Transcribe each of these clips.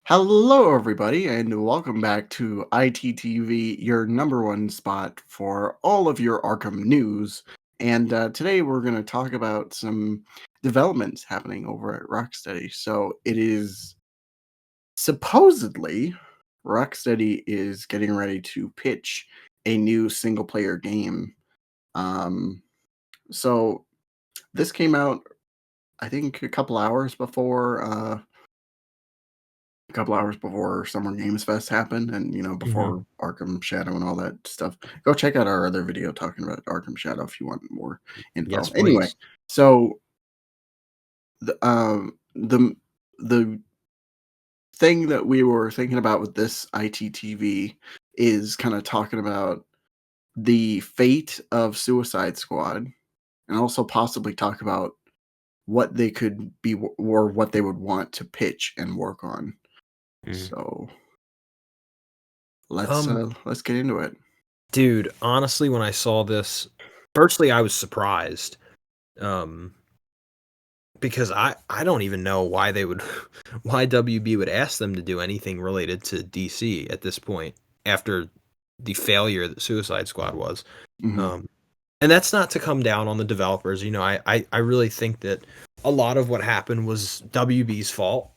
Hello, everybody, and welcome back to ITTV, your number one spot for all of your Arkham news. And today we're going to talk about some developments happening over at Rocksteady. So it is supposedly Rocksteady is getting ready to pitch a new single player game. So this came out, I think, a couple hours before Summer Games Fest happened, and Mhm. before Arkham Shadow and all that stuff. Go check out our other video talking about Arkham Shadow if you want more info. Yes, Anyway, please. so the thing that we were thinking about with this ITTV is kind of talking about the fate of Suicide Squad, and also possibly talk about what they could be or what they would want to pitch and work on. Mhm. So let's Um, uh let's get into it. Dude, honestly, when I saw this, firstly, I was surprised. Um, because I don't even know why they would why WB would ask them to do anything related to DC at this point after the failure that Suicide Squad was. Mhm. Um, and that's not to come down on the developers. I really think that a lot of what happened was WB's fault.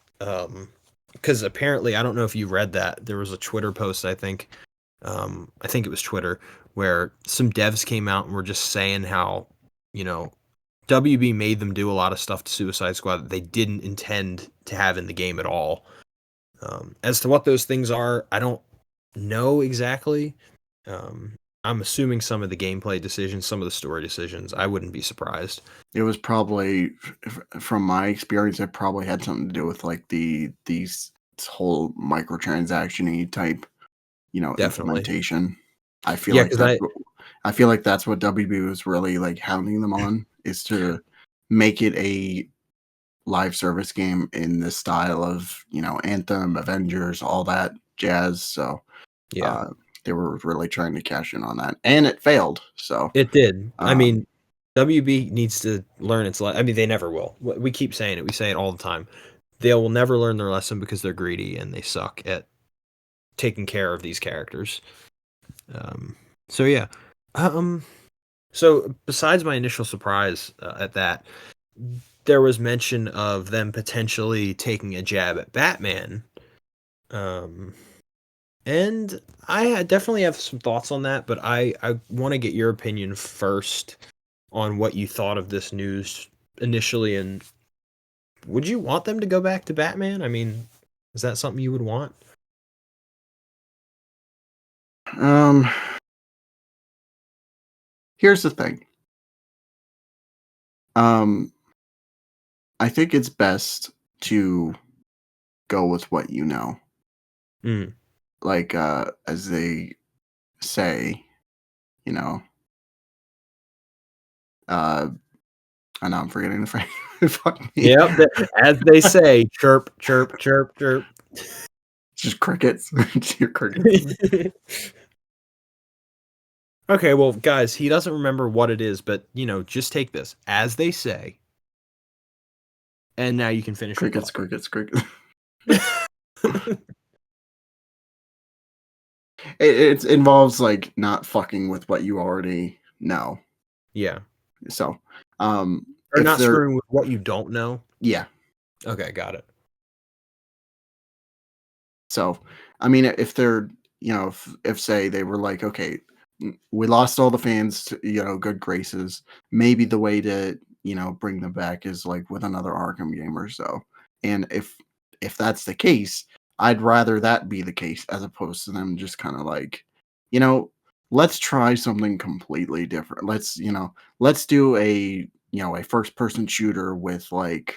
Because apparently, I don't know if you read that. There was a Twitter post, I think it was Twitter, where some devs came out and were just saying how, you know, WB made them do a lot of stuff to Suicide Squad that they didn't intend to have in the game at all. As to what those things are, I don't know exactly. Um, I'm assuming some of the gameplay decisions, some of the story decisions. I wouldn't be surprised. It was probably, from my experience, it probably had something to do with like these whole microtransaction-y type, Definitely. implementation. I feel Yeah, like because that's what I feel like that's what WB was really like hounding them on, is to make it a live service game in the style of, Anthem, Avengers, all that jazz. So yeah, uh they were really trying to cash in on that. And it failed. So it did. I um mean, WB needs to learn its lesson. I mean, they never will. We keep saying it. We say it all the time. They will never learn their lesson because they're greedy and they suck at taking care of these characters. Um, so yeah. Um, so besides my initial surprise at that, there was mention of them potentially taking a jab at Batman. Um, and I definitely have some thoughts on that, but I want to get your opinion first on what you thought of this news initially, and would you want them to go back to Batman? I mean, is that something you would want? um here's the thing. Um, I think it's best to go with what you know. Mm. Like, as they say, you know, uh, I know I'm forgetting the phrase. Fuck me. Yep, as they say, chirp, chirp, chirp, chirp. Just crickets. Just your crickets. Okay, well, guys, he doesn't remember what it is, but just take this as they say, and now you can finish your Crickets, thought. crickets, crickets. It involves like not fucking with what you already know. Yeah, So, or if not they're screwing with what you don't know. yeah. Okay, got it. So, I mean, if they're, if say they were like, okay, we lost all the fans to, good graces. Maybe the way to, bring them back is like with another Arkham game or so. And if that's the case, I'd rather that be the case as opposed to them just kind of like, you know, let's try something completely different. Let's do a first person shooter with like,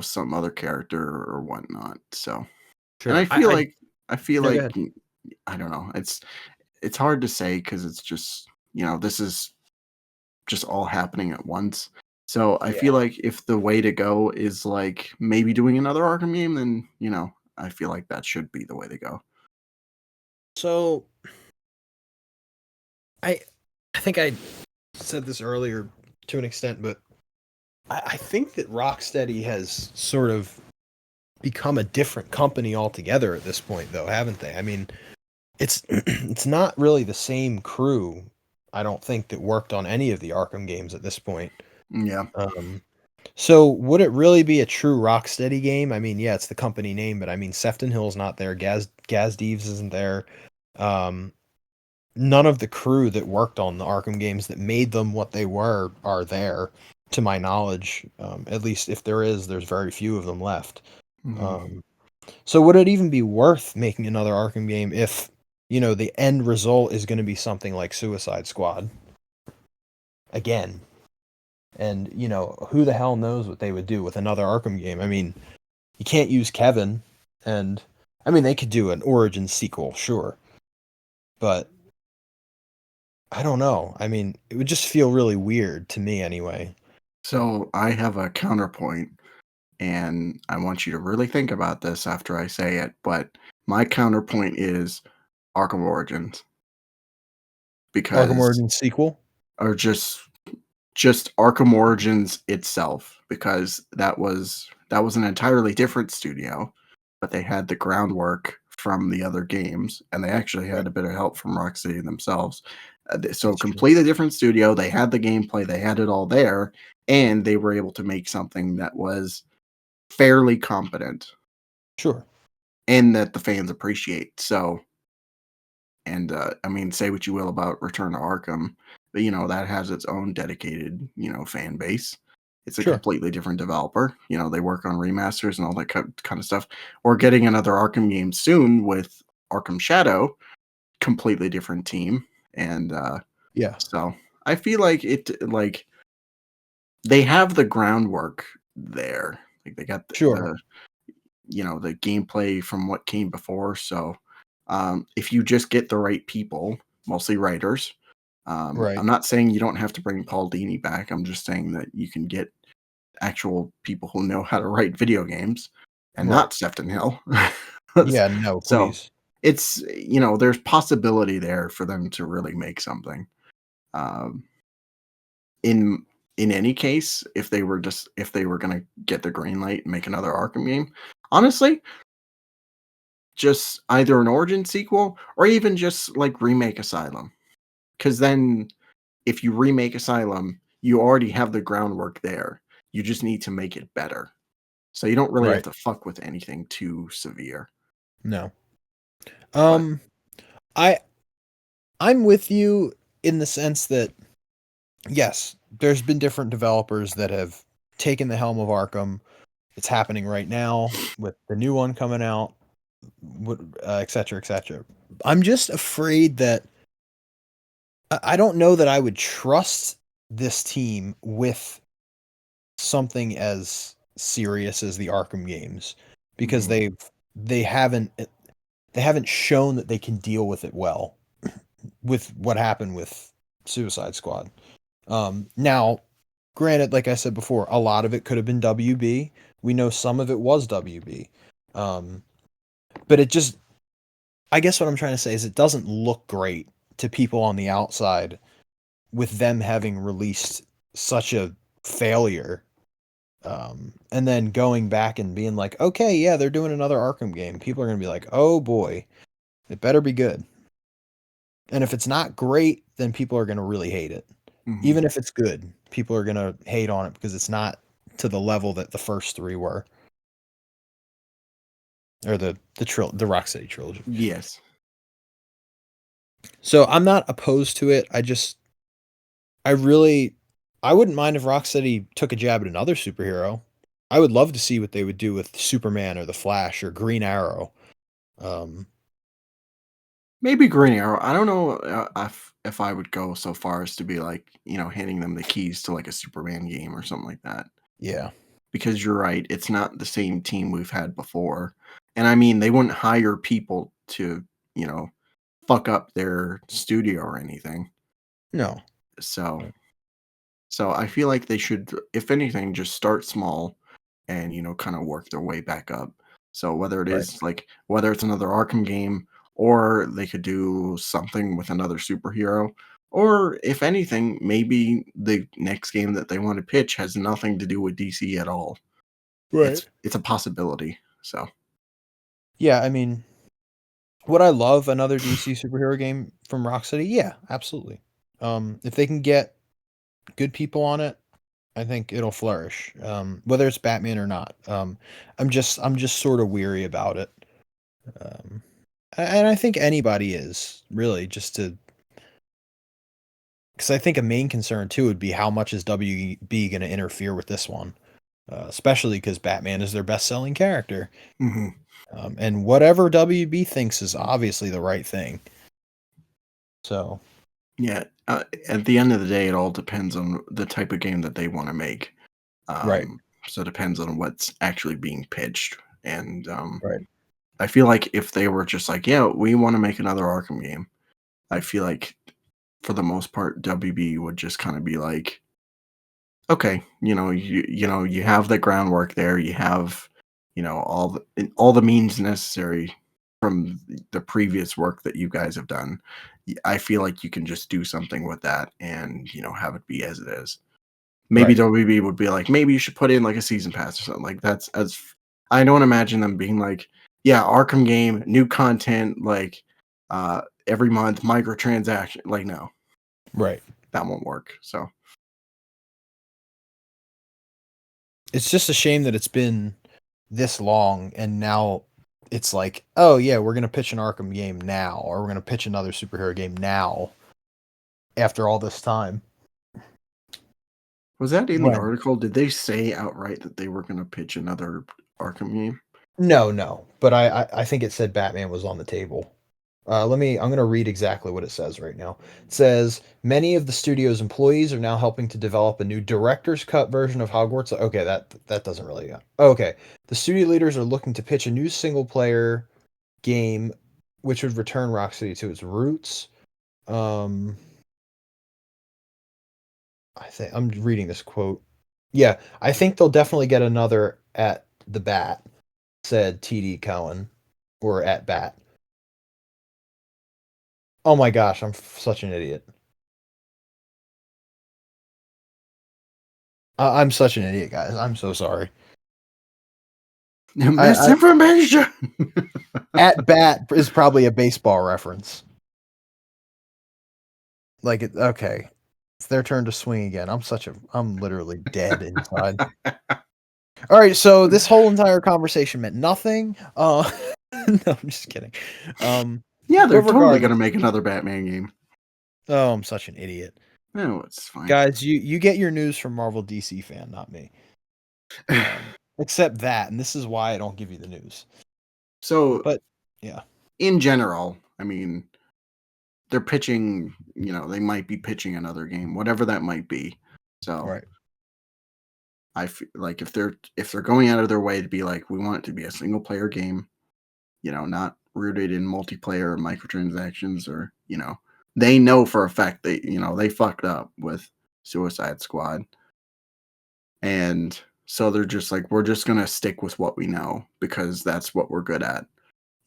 some other character or whatnot. So, and Sure. I I feel no, go like ahead. I don't know. It's hard to say because it's just this is just all happening at once. So I feel Yeah. like if the way to go is like maybe doing another Arkham game, then I feel like that should be the way to go. So I I think I said this earlier to an extent, but I think that Rocksteady has sort of become a different company altogether at this point, though, haven't they? I mean, it's it's not really the same crew, I don't think, that worked on any of the Arkham games at this point. Yeah. So would it really be a true Rocksteady game? I mean, yeah, it's the company name, but I mean, Sefton Hill's not there. Gaz Deves isn't there. Um, None of the crew that worked on the Arkham games that made them what they were are there, to my knowledge. At least if there is, there's very few of them left. Mhm. Um, so would it even be worth making another Arkham game if, the end result is going to be something like Suicide Squad again? And, who the hell knows what they would do with another Arkham game? I mean, you can't use Kevin, and I mean, they could do an origin sequel, sure, but I don't know. I mean, it would just feel really weird to me anyway. So I have a counterpoint, and I want you to really think about this after I say it. But my counterpoint is Arkham Origins Arkham because, Origins sequel? or just Arkham Origins itself, because that was an entirely different studio, but they had the groundwork from the other games, and they actually Right. had a bit of help from Rocksteady themselves. So That's true. completely different studio. They had the gameplay, they had it all there, and they were able to make something that was fairly competent Sure. and that the fans appreciate. So, and I mean, say what you will about Return to Arkham, but that has its own dedicated fan base. It's a Sure. completely different developer. They work on remasters and all that kind of stuff. We're getting another Arkham game soon with Arkham Shadow, completely different team, and Yeah. so I feel like they have the groundwork there. Like they got Sure. the gameplay from what came before. So if you just get the right people, mostly writers, Right. I'm not saying you don't have to bring Paul Dini back. I'm just saying that you can get actual people who know how to write video games and Right. not Sefton Hill. Yeah, no, So please. it's there's possibility there for them to really make something. Um, in in any case, if they were gonna get the green light and make another Arkham game, honestly, just either an origin sequel or even just like remake Asylum. Because then if you remake Asylum, you already have the groundwork there. You just need to make it better. So you don't really have Right. to fuck with anything too severe. No. But Um, I I'm with you in the sense that yes, there's been different developers that have taken the helm of Arkham. It's happening right now with the new one coming out, et cetera, et cetera. I'm just afraid that I don't know that I would trust this team with something as serious as the Arkham games because mhm, they haven't they haven't shown that they can deal with it well with what happened with Suicide Squad. Now, granted, like I said before, a lot of it could have been WB. We know some of it was WB. Um, but it just, I guess what I'm trying to say is it doesn't look great to people on the outside with them having released such a failure. And then going back and being like, okay, yeah, they're doing another Arkham game. People are going to be like, oh boy, it better be good. And if it's not great, then people are going to really hate it. mhm. Even if it's good, people are going to hate on it because it's not to the level that the first three were, or the Rocksteady trilogy. Yes. So I'm not opposed to it. I really I wouldn't mind if Rocksteady took a jab at another superhero. I would love to see what they would do with Superman or the Flash or Green Arrow. Um, Maybe Green Arrow. I don't know if I would go so far as to be like, handing them the keys to like a Superman game or something like that. yeah, Because you're right, it's not the same team we've had before. And I mean, they wouldn't hire people to, you know, fuck up their studio or anything. no, So so I feel like they should, if anything, just start small and, kind of work their way back up. So right, whether it's another Arkham game or they could do something with another superhero, or if anything, maybe the next game that they want to pitch has nothing to do with DC at all. right. It's a possibility. So Yeah, I mean, would I love another DC superhero game from Rocksteady? Yeah, absolutely. If they can get good people on it, I think it'll flourish. Whether it's Batman or not. I'm just sort of weary about it. Um, and I think anybody is really just to because I think a main concern too would be how much is WB going to interfere with this one, especially because Batman is their best-selling character, mhm. and whatever WB thinks is obviously the right thing. So Yeah, at the end of the day, it all depends on the type of game that they want to make. right, So it depends on what's actually being pitched. And right, I feel like if they were just like, yeah, we want to make another Arkham game, I feel like for the most part, WB would just kind of be like, okay, you have the groundwork there, you have, all the means necessary from the previous work that you guys have done. I feel like you can just do something with that and have it be as it is. Maybe right. WB would be like, maybe you should put in like a season pass or something. Like that's as I don't imagine them being like, yeah, Arkham game, new content, like every month, microtransaction. Like, no, Right. that won't work. So It's just a shame that it's been this long and now it's like, oh yeah, we're gonna pitch an Arkham game now, or we're gonna pitch another superhero game now after all this time. was that in the When? article? Did they say outright that they were gonna pitch another Arkham game? No, no. But I think it said Batman was on the table. I'm gonna read exactly what it says right now. It says many of the studio's employees are now helping to develop a new director's cut version of Hogwarts. Okay, that doesn't really. Okay, the studio leaders are looking to pitch a new single player game, which would return Rocksteady to its roots. Um, I think I'm reading this quote. Yeah, I think they'll definitely get another at the bat, said TD Cohen, or at bat. Oh my gosh, I'm such an idiot. I'm such an idiot, guys. I'm so sorry. I Misinformation. at bat is probably a baseball reference. Okay, it's their turn to swing again. I'm literally dead inside. All right, so this whole entire conversation meant nothing. No, I'm just kidding. Yeah, But they're totally gonna regardless, make another Batman game. oh, I'm such an idiot, No, it's fine. guys. You get your news from Marvel DC fan, not me. Except that, and this is why I don't give you the news. So But yeah, in general, I mean, they're pitching, they might be pitching another game, whatever that might be. So right, I feel like if they're going out of their way to be like, we want it to be a single player game, not rooted in multiplayer or microtransactions, or they know for a fact they fucked up with Suicide Squad, and so they're just like, we're just gonna stick with what we know because that's what we're good at.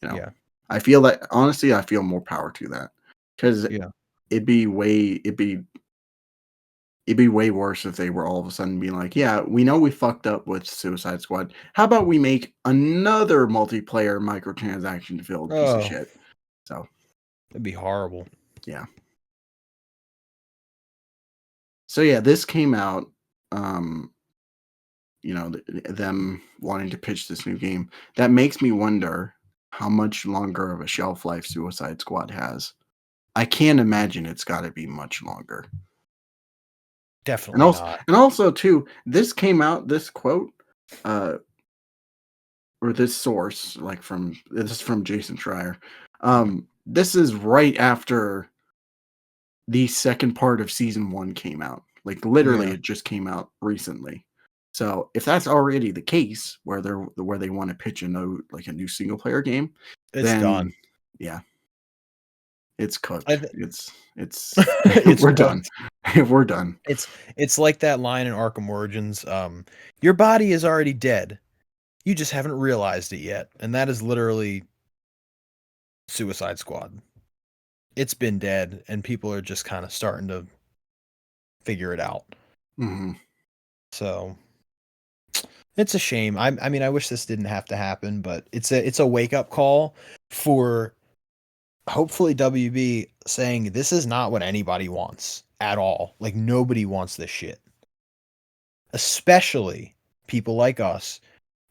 You know, yeah, I feel that honestly, I feel more power to that because yeah. it'd be way it'd be it'd be way worse if they were all of a sudden being like, yeah, we know we fucked up with Suicide Squad. How about we make another multiplayer microtransaction filled piece of Oh, shit? So that'd be horrible. yeah. So yeah, this came out. Um, them wanting to pitch this new game. That makes me wonder how much longer of a shelf life Suicide Squad has. I can't imagine it's got to be much longer. And Definitely also, not. and also too, this came out. This quote, uh, or this source, like this is from Jason Schreier. This is right after the second part of season 1 came out. Like literally, Yeah, it just came out recently. So if that's already the case, where they want to pitch a new single player game, it's then done. yeah, it's I cooked. th- It's it's we're done. cooked. We're done. It's like that line in Arkham Origins. Your body is already dead. You just haven't realized it yet, and that is literally Suicide Squad. It's been dead, and people are just kind of starting to figure it out. Hmm. So It's a shame. I mean, I wish this didn't have to happen, but it's a wake up call for hopefully WB saying this is not what anybody wants at all. Like nobody wants this shit. Especially people like us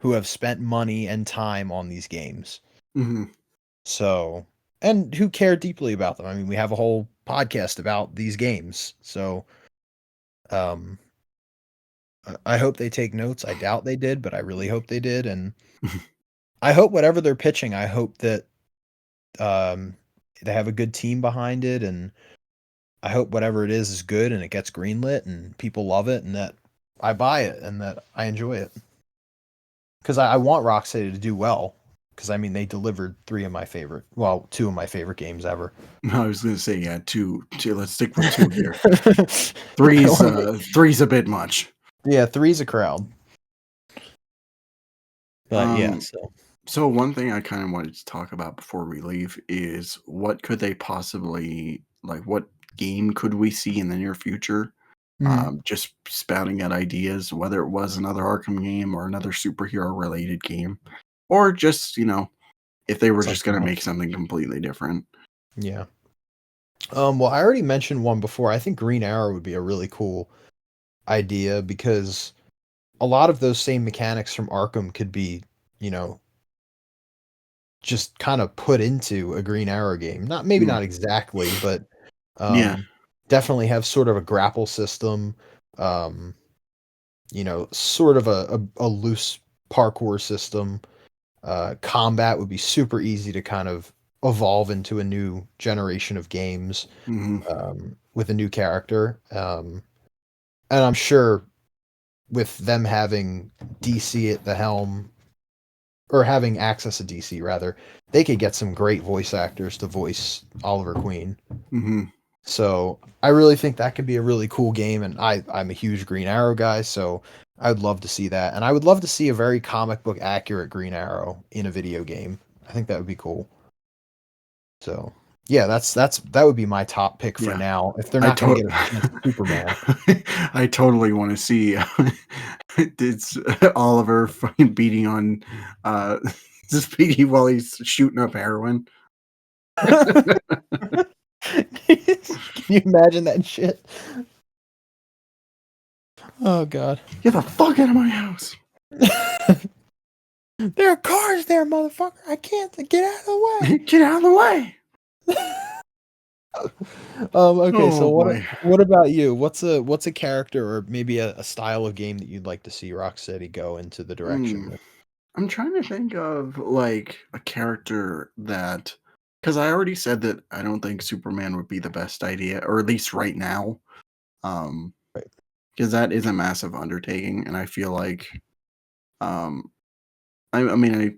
who have spent money and time on these games. Mhm. So, and who care deeply about them. I mean, we have a whole podcast about these games. So, um I hope they take notes. I doubt they did, but I really hope they did, and I hope whatever they're pitching, I hope that um they have a good team behind it, and I hope whatever it is good and it gets greenlit and people love it and that I buy it and that I enjoy it. Because I want Rocksteady to do well. Because I mean, they delivered two of my favorite games ever. I was gonna say, yeah, 2 2, let's stick with 2 here. I wanna make- Three's a bit much. yeah, three's a crowd. But yeah, Um, so so one thing I kinda wanted to talk about before we leave is what could they possibly like, what game could we see in the near future? mhm. Just spouting out ideas, whether it was another Arkham game or another superhero related game, or just, if they were just Something gonna make else. something completely different. Yeah. Well, I already mentioned one before. I think Green Arrow would be a really cool idea because a lot of those same mechanics from Arkham could be, you know, just kind of put into a Green Arrow game. Not maybe Mm, not exactly, but yeah. um, definitely have sort of a grapple system. Um, sort of a loose parkour system. Combat would be super easy to kind of evolve into a new generation of games Mhm, with a new character. And I'm sure with them having DC at the helm, or having access to DC rather, they could get some great voice actors to voice Oliver Queen. mhm, So I really think that could be a really cool game, and I'm a huge Green Arrow guy, so I'd love to see that, and I would love to see a very comic book accurate Green Arrow in a video game. I think that would be cool. So yeah, that would be my top pick for yeah. now. If they're I not going to to get a chance at Superman, I totally wanna see it's Oliver fucking beating on, uh, Speedy while he's shooting up heroin. can you imagine that shit? Oh god. "Get the fuck out of my house." There are cars there, motherfucker. I can't get out of the "Get out of the way." way. Okay, so Oh, boy. what about you? What's a character or maybe a style of game that you'd like to see Rocksteady go into the direction Mm. with? I'm trying to think of, like, a character that, because I already said that I don't think Superman would be the best idea, or at least right now, um, Right. because that is a massive undertaking, and I feel like, um I mean,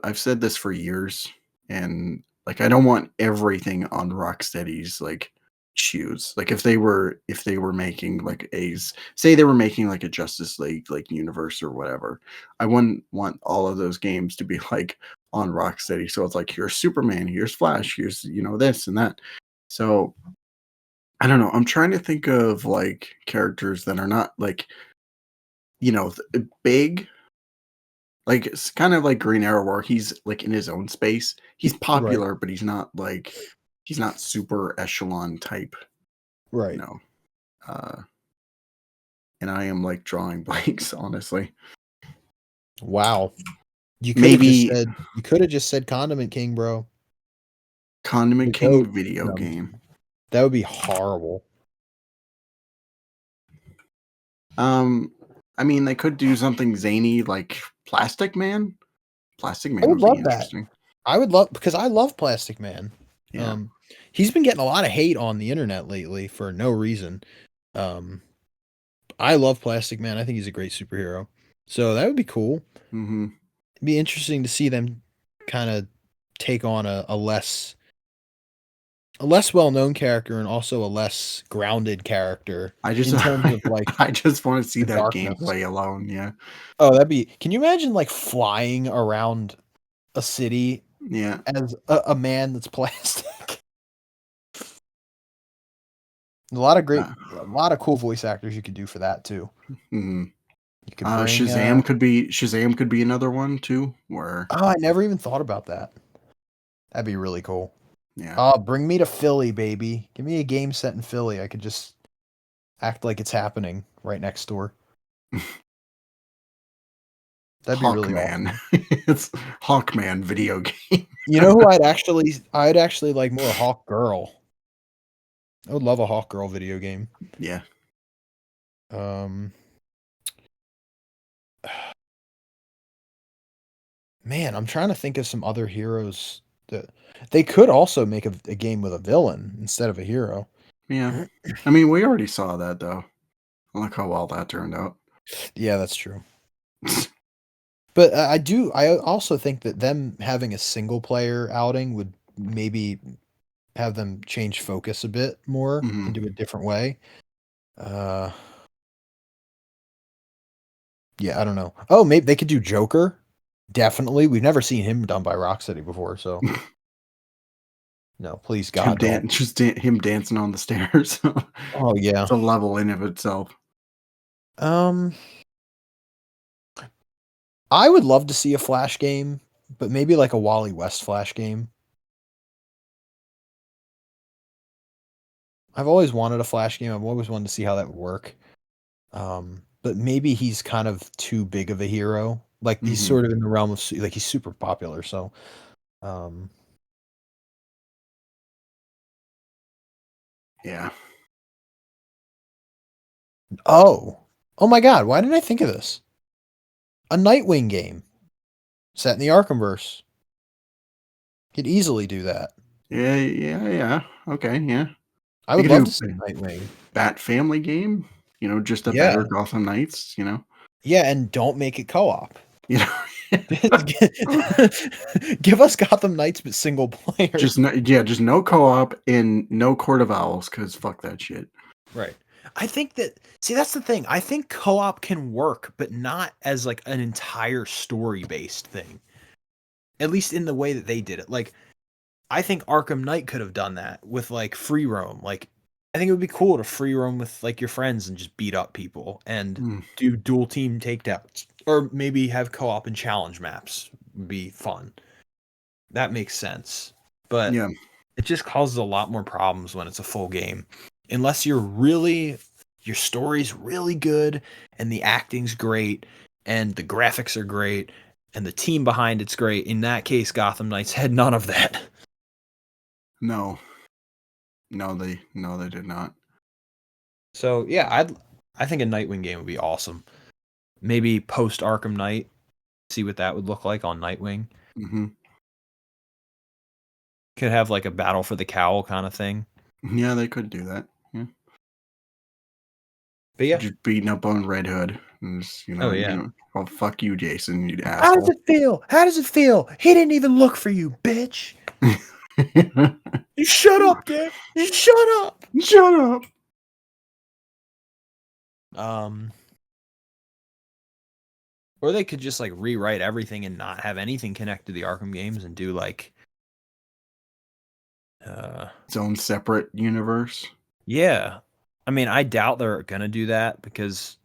I've said this for years, and, like, I don't want everything on Rocksteady's, like, shoes. Like, if they were making, like, say they were making, like, a Justice League, like, universe or whatever, I wouldn't want all of those games to be, like, on Rocksteady. So it's like, here's Superman, here's Flash, here's, this and that. So, I don't know, I'm trying to think of, like, characters that are not, like, big, like, it's kind of like Green Arrow where he's, like, in his own space. He's Right. popular, but he's not super echelon type, you Right. know? Uh, and I am, like, drawing blanks, honestly. Wow. Maybe You could have just said Condiment King, bro. The Condiment goat. King video No, I'm just game. kidding. That would be horrible. Um, I mean, they could do something zany like Plastic Man. Plastic I Man would would be love that. interesting. I would love because I love Plastic Man. Yeah. Um, he's been getting a lot of hate on the internet lately for no reason. Um, I love Plastic Man. I think he's a great superhero. So that would be cool. Mhm. It'd be interesting to see them kind of take on a less well-known character and also a less grounded character I just in terms of like I just wanna see the that darkness. gameplay alone, yeah. Oh, that'd be can you imagine like flying around a city Yeah. as a man that's plastic? A lot of Uh, a lot of cool voice actors you could do for that too. mhm. You could bring. Shazam could be another one too. Where Oh, I never even thought about that. That'd be really cool. yeah, Bring me to Philly, baby. Give me a game set in Philly. I could just act like it's happening right next door. That'd be really Hawkman. awesome. It's Hawkman video game. You know who I'd actually like more Hawk Girl. I would love a Hawk Girl video game. Yeah. Man, I'm trying to think of some other heroes that they could also make a game with a villain instead of a hero. Yeah. I mean, we already saw that though. Look how well that turned out. Yeah, that's true. But I also think that them having a single player outing would maybe have them change focus a bit more Mhm. and do a different way. Yeah, I don't know. Oh, maybe they could do Joker. Definitely. We've never seen him done by Rocksteady before, so no, please God, don't. Him dancing on the stairs. Oh yeah. It's a level in of itself. I would love to see a Flash game, but maybe like a Wally West Flash game. I've always wanted a Flash game. I've always wanted to see how that would work. But maybe he's kind of too big of a hero. Like he's Mhm. sort of in the realm of like he's super popular. So, Yeah. oh my God! Why didn't I think of this? A Nightwing game set in the Arkhamverse. Could easily do that. Yeah. Okay, yeah. I You would could love do to see Nightwing. Bat Family game, just a Yeah, better Gotham Knights. yeah, and don't make it co-op. You know. Give us Gotham Knights, but single player. Just no co-op and no Court of Owls, because fuck that shit. Right. I think that's the thing. I think co-op can work, but not as like an entire story-based thing. At least in the way that they did it. Like, I think Arkham Knight could have done that with like free roam. Like, I think it would be cool to free roam with like your friends and just beat up people and do dual team takedowns, or maybe have co-op and challenge maps. Would be fun. That makes sense, but Yeah. it just causes a lot more problems when it's a full game, unless your story's really good and the acting's great and the graphics are great and the team behind it's great. In that case, Gotham Knights had none of that. No, they did not. So yeah, I think a Nightwing game would be awesome. Maybe post Arkham Knight, see what that would look like on Nightwing. Mm-hmm. Could have like a battle for the cowl kind of thing. Yeah, they could do that. Yeah. But yeah, Just beating up on Red Hood. And just, oh yeah. Oh, fuck you, Jason, you How asshole. does it feel? How does it feel? He didn't even look for you, bitch. You shut up, Dick. You shut up. Shut up. Or they could just like rewrite everything and not have anything connect to the Arkham games and do like Its own separate universe. yeah. I mean, I doubt they're gonna do that because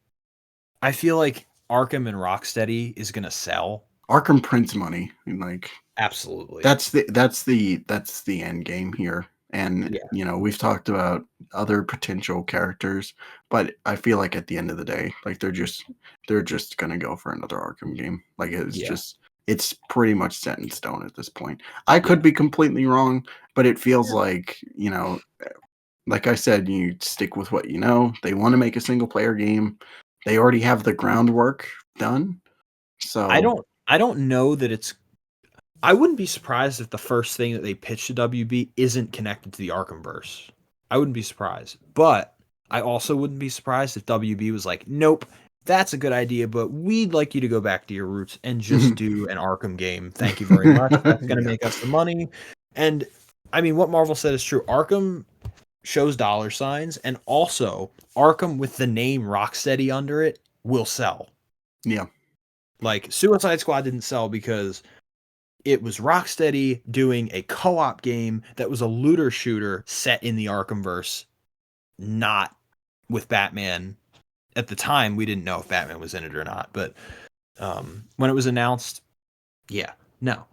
I feel like Arkham and Rocksteady is gonna sell. Arkham prints money. Like Absolutely. that's the end game here. And we've talked about other potential characters, but I feel like at the end of the day, like they're just gonna go for another Arkham game. Like it's pretty much set in stone at this point. I could be completely wrong, but it feels like, like I said, you stick with what you know. They want to make a single player game. They already have the groundwork done. So I don't know that it's I wouldn't be surprised if the first thing that they pitch to WB isn't connected to the Arkhamverse. I wouldn't be surprised. But I also wouldn't be surprised if WB was like, nope, that's a good idea, but we'd like you to go back to your roots and just do an Arkham game. Thank you very much. That's going to make us the money. And I mean, what Marvel said is true. Arkham shows dollar signs, and also Arkham with the name Rocksteady under it will sell. Yeah. Like Suicide Squad didn't sell because it was Rocksteady doing a co-op game that was a looter shooter set in the Arkhamverse, not with Batman at the time we didn't know if Batman was in it or not, but when it was announced, yeah, no.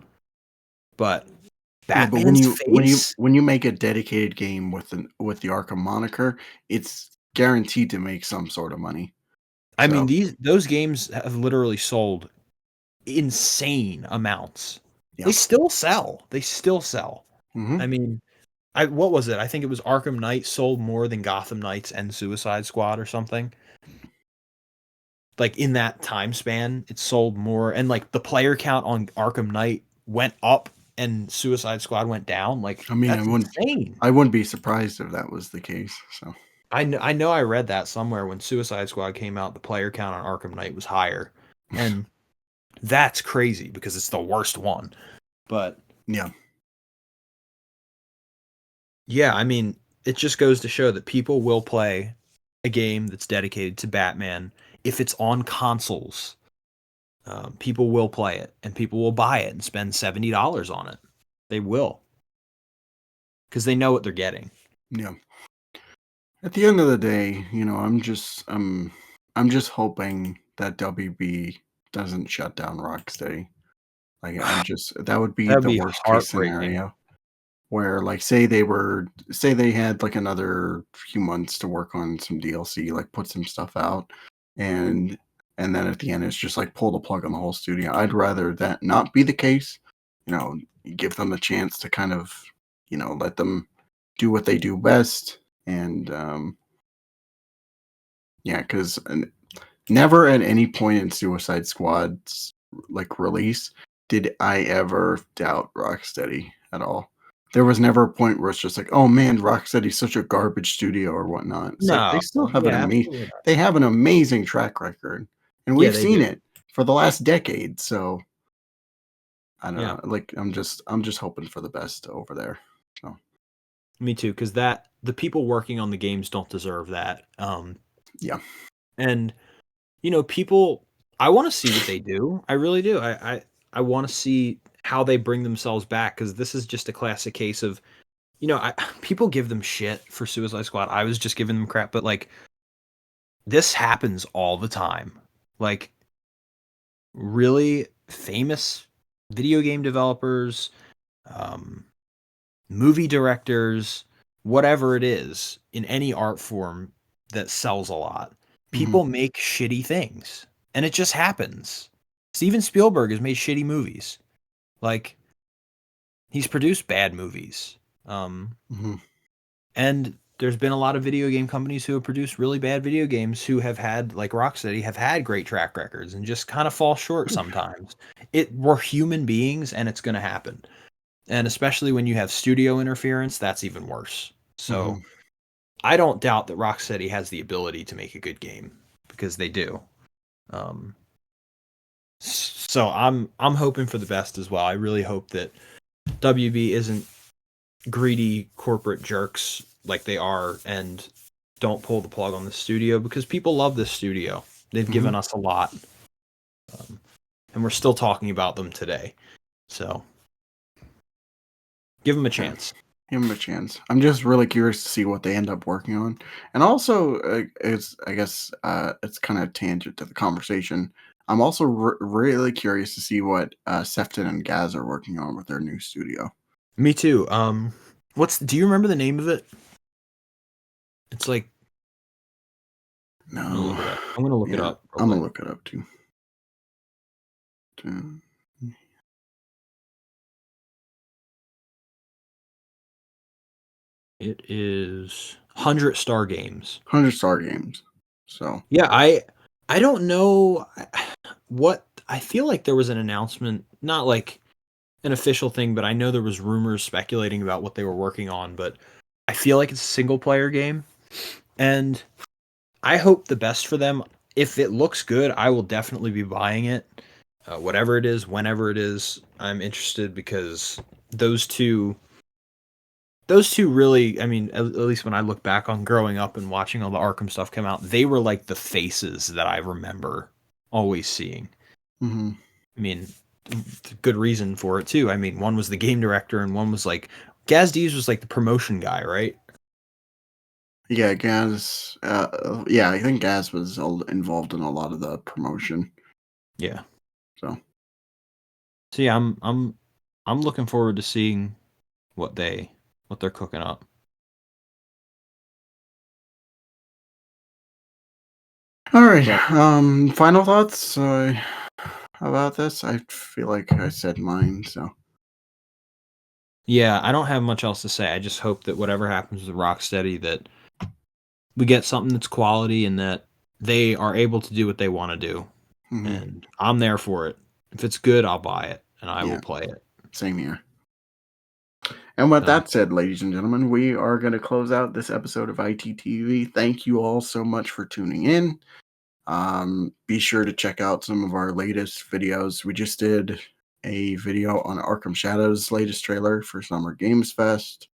But Yeah, but Batman's face? when you make a dedicated game with the Arkham moniker, it's guaranteed to make some sort of money. I mean, So, those games have literally sold insane amounts. yeah. They still sell. They still sell. Hmm. I mean, what was it? I think it was Arkham Knight sold more than Gotham Knights and Suicide Squad or something. Like in that time span, it sold more, and like the player count on Arkham Knight went up and Suicide Squad went down. Like I mean, that's insane. I wouldn't be surprised if that was the case. So, I know I read that somewhere when Suicide Squad came out, the player count on Arkham Knight was higher, and that's crazy because it's the worst one. But yeah. yeah, I mean, it just goes to show that people will play a game that's dedicated to Batman if it's on consoles. People will play it and people will buy it and spend $70 on it. They will because they know what they're getting. Yeah. At the end of the day, I'm just hoping that WB doesn't shut down Rocksteady. Like, that would be That would the be worst case heartbreaking. scenario. Where, like, say they had like another few months to work on some DLC, like put some stuff out, and then at the end it's just like pull the plug on the whole studio. I'd rather that not be the case. Give them a chance to kind of, let them do what they do best, and yeah, because never at any point in Suicide Squad's like release did I ever doubt Rocksteady at all. There was never a point where it's just like, oh man, Rocksteady's such a garbage studio or whatnot. It's like No, they still have yeah, absolutely not. they have an amazing track record, and Yeah, we've they seen do. it for the last decade. So I don't Yeah, know. Like I'm just hoping for the best over there. So me too. Because the people working on the games don't deserve that. yeah. And people, I want to see what they do. I really do. I want to see how they bring themselves back because this is just a classic case of, people give them shit for Suicide Squad. I was just giving them crap, but like this happens all the time. Like really famous video game developers, um, movie directors, whatever it is in any art form that sells a lot. Hmm. People make shitty things, and it just happens. Steven Spielberg has made shitty movies. Like he's produced bad movies. Hmm. And there's been a lot of video game companies who have produced really bad video games who have had, like Rocksteady, have had great track records and just kind of fall short sometimes. We're human beings and it's going to happen. And especially when you have studio interference, that's even worse. Hmm. So I don't doubt that Rocksteady has the ability to make a good game because they do. Um, so I'm hoping for the best as well. I really hope that WB isn't greedy corporate jerks like they are and don't pull the plug on the studio because people love this studio. They've Hmm. given us a lot. And we're still talking about them today. So give them a Yeah. chance. Give them a chance. I'm just really curious to see what they end up working on, and also, I guess it's kind of tangent to the conversation. I'm also really curious to see what Sefton and Gaz are working on with their new studio. Me too. Do you remember the name of it? It's like I'm gonna No, look it up. I'm gonna look it yeah, up real I'm gonna quick. look it up too. It is 100 Star Games. 100 Star Games. So Yeah, I don't know what I feel like there was an announcement, not like an official thing, but I know there was rumors speculating about what they were working on, but I feel like it's a single player game and I hope the best for them. If it looks good, I will definitely be buying it. Whatever it is, whenever it is, I'm interested because those two really, I mean, at least when I look back on growing up and watching all the Arkham stuff come out, they were like the faces that I remember always seeing. hmm. I mean, good reason for it too. I mean, one was the game director and one was like Gaz Dees was like the promotion guy, right? Yeah, Gaz. Yeah, I think Gaz was involved in a lot of the promotion. Yeah. So yeah, I'm looking forward to seeing what they're cooking up. all right. But- Final thoughts about this. I feel like I said mine. So Yeah, I don't have much else to say. I just hope that whatever happens with Rocksteady, that we get something that's quality and that they are able to do what they want to do. mhm. And I'm there for it. If it's good, I'll buy it and I Yeah. will play it. Same here. And with So- that said, ladies and gentlemen, we are going to close out this episode of ITTV. Thank you all so much for tuning in. Be sure to check out some of our latest videos. We just did a video on Arkham Shadow's latest trailer for Summer Games Fest.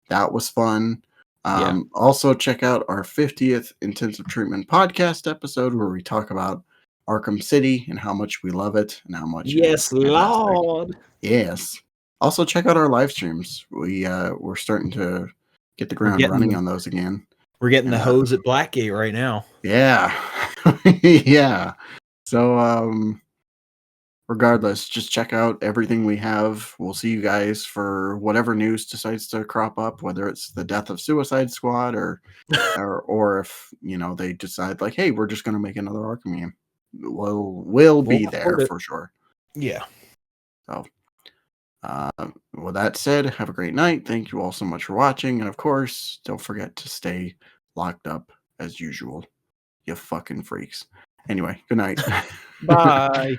That was fun. Yeah. Also, check out our 50th Intensive Treatment podcast episode where we talk about Arkham City and how much we love it and how much it is fantastic. Lord. Yes. Also, check out our live streams. We're starting to get the ground getting running them. on those again. We're getting the Yeah. hose at Blackgate right now. Yeah. Yeah. So, regardless, just check out everything we have. We'll see you guys for whatever news decides to crop up, whether it's the death of Suicide Squad or if, they decide like, hey, we're just going to make another Arkham game. We'll be there report it. for sure. Yeah. So, with that said, have a great night. Thank you all so much for watching. And of course, don't forget to stay locked up as usual. You fucking freaks. Anyway, good night. Bye.